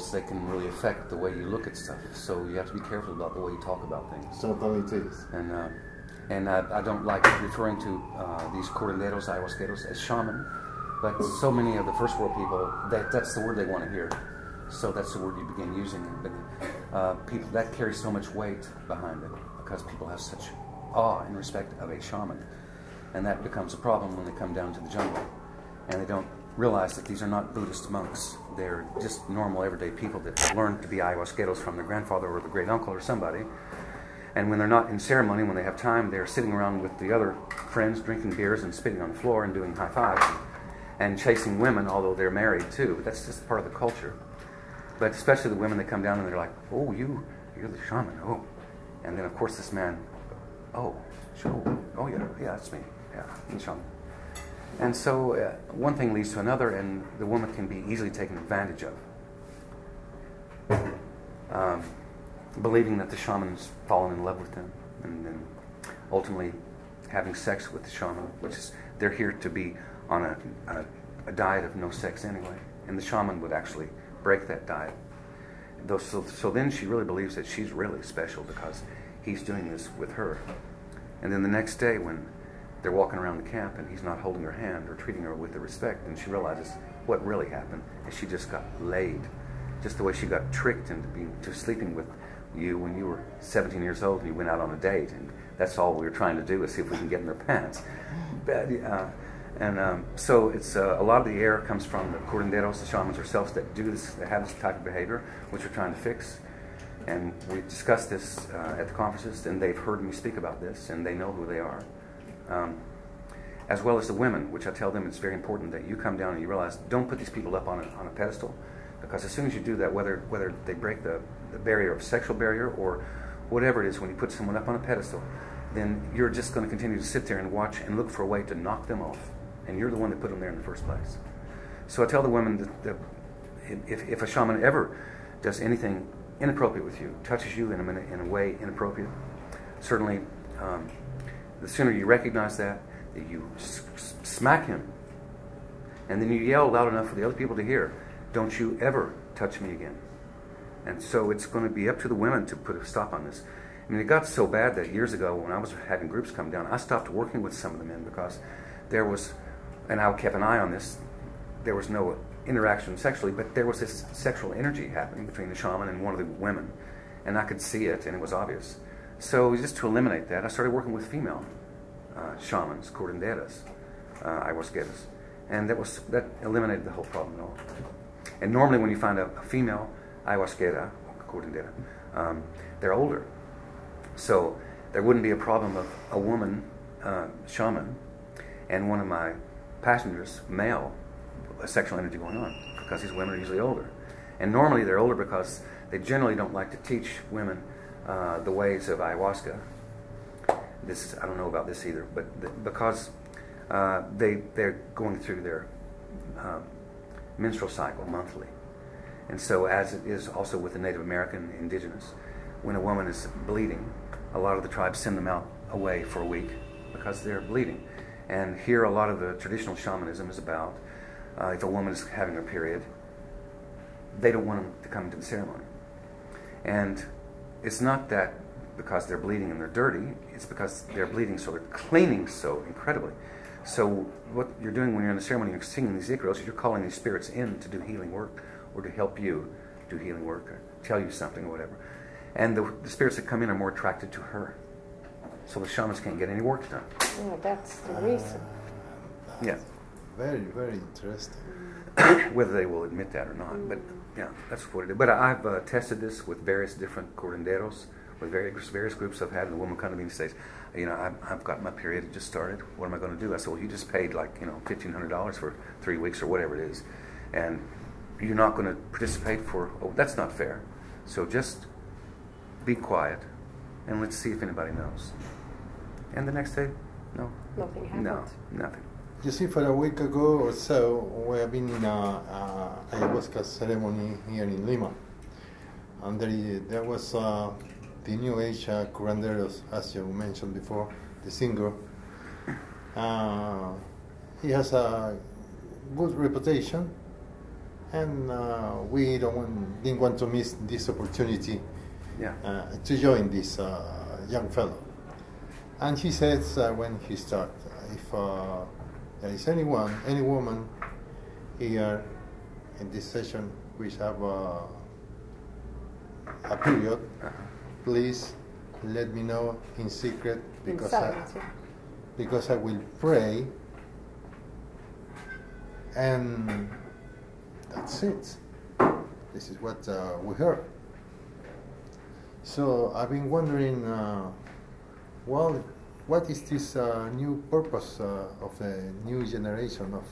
levels, they can really affect the way you look at stuff. So you have to be careful about the way you talk about things. Totally it is. And I don't like referring to these curanderos, ayahuasqueros, as shaman, but so many of the first world people, that's the word they want to hear. So that's the word you begin using. But people, that carries so much weight behind it because people have such awe and respect of a shaman. And that becomes a problem when they come down to the jungle. And they don't realize that these are not Buddhist monks. They're just normal, everyday people that learned to be ayahuasqueros from their grandfather or the great uncle or somebody. And when they're not in ceremony, when they have time, they're sitting around with the other friends, drinking beers and spitting on the floor and doing high fives and chasing women, although they're married too. But that's just part of the culture. But especially the women that come down and they're like, oh, you're the shaman, oh. And then, of course, this man, oh, sure, oh, yeah, that's me, yeah, I'm the shaman. And so one thing leads to another, and the woman can be easily taken advantage of. Believing that the shaman's fallen in love with them, and then ultimately having sex with the shaman, which is, they're here to be on a diet of no sex anyway, and the shaman would actually break that diet. So then she really believes that she's really special because he's doing this with her. And then the next day when they're walking around the camp and he's not holding her hand or treating her with the respect, and she realizes what really happened is she just got laid. Just the way she got tricked into sleeping with you when you were 17 years old and you went out on a date, and that's all we were trying to do is see if we can get in their pants. So it's a lot of the error comes from the curanderos, the shamans ourselves that do this, that have this type of behavior, which we're trying to fix. And we discussed this at the conferences, and they've heard me speak about this, and they know who they are. As well as the women, which I tell them it's very important that you come down and you realize, don't put these people up on a pedestal, because as soon as you do that, whether they break the barrier of sexual barrier or whatever it is, when you put someone up on a pedestal, then you're just going to continue to sit there and watch and look for a way to knock them off. And you're the one that put them there in the first place. So I tell the women that if a shaman ever does anything inappropriate with you, touches you in a way inappropriate, certainly the sooner you recognize that you smack him, and then you yell loud enough for the other people to hear, don't you ever touch me again. And so it's going to be up to the women to put a stop on this. I mean, it got so bad that years ago when I was having groups come down, I stopped working with some of the men because there was, and I kept an eye on this, there was no interaction sexually, but there was this sexual energy happening between the shaman and one of the women, and I could see it, and it was obvious. So just to eliminate that, I started working with female shamans, curanderas, ayahuasqueras, and that eliminated the whole problem at all. And normally when you find a female ayahuasquera, curandera, they're older. So there wouldn't be a problem of a woman shaman and one of my passengers, male, sexual energy going on, because these women are usually older. And normally they're older because they generally don't like to teach women the ways of ayahuasca. I don't know about this either, but because they're going through their menstrual cycle monthly. And so, as it is also with the Native American indigenous, when a woman is bleeding, a lot of the tribes send them out away for a week because they're bleeding. And here a lot of the traditional shamanism is about if a woman is having her period, they don't want them to come into the ceremony. And it's not that because they're bleeding and they're dirty, it's because they're bleeding so they're cleaning so incredibly. So what you're doing when you're in the ceremony, you're singing these ikros, is you're calling these spirits in to do healing work or to help you do healing work or tell you something or whatever. And the spirits that come in are more attracted to her. So the shamans can't get any work done. Yeah, that's the reason. Yeah. Very, very interesting. Whether they will admit that or not, but yeah, that's what it is. But I've tested this with various different curanderos, with various groups I've had, and the woman come to me and says, you know, I've got my period, it just started, what am I going to do? I said, well, you just paid like, you know, $1,500 for 3 weeks or whatever it is, and you're not going to participate for, oh, that's not fair. So just be quiet, and let's see if anybody knows. And the next day, no. Nothing happened. No, nothing. You see, for a week ago or so, we have been in a ayahuasca ceremony here in Lima, and there was the New Age curanderos, as you mentioned before, the singer. He has a good reputation, and we didn't want to miss this opportunity Yeah. to join this young fellow. And he says when he starts, if there is any woman here in this session which have a period, please let me know in secret because I will pray, and that's it. This is what we heard. So I've been wondering, well, what is this new purpose of the new generation of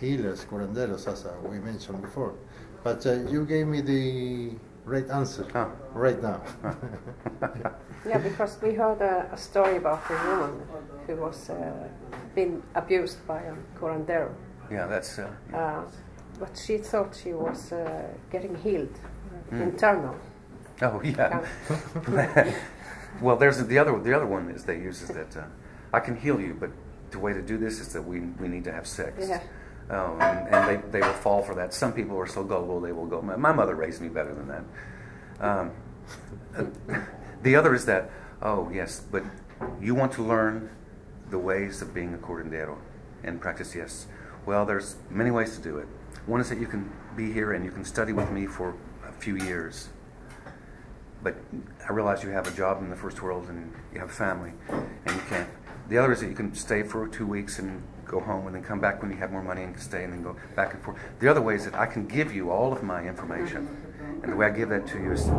healers, curanderos, as we mentioned before? But you gave me the right answer right now. Yeah, because we heard a story about a woman who was been abused by a curandero. Yeah, that's. Yeah. But she thought she was getting healed, internal. Oh yeah. Well, there's the other one is they use is that I can heal you, but the way to do this is that we need to have sex. Yeah. And they will fall for that. Some people are so gullible they will go. My mother raised me better than that. The other is that, oh yes, but you want to learn the ways of being a curandero and practice. Yes. Well, there's many ways to do it. One is that you can be here and you can study with me for a few years. But I realize you have a job in the first world and you have a family, and you can't. The other is that you can stay for 2 weeks and go home and then come back when you have more money and stay and then go back and forth. The other way is that I can give you all of my information, and the way I give that to you is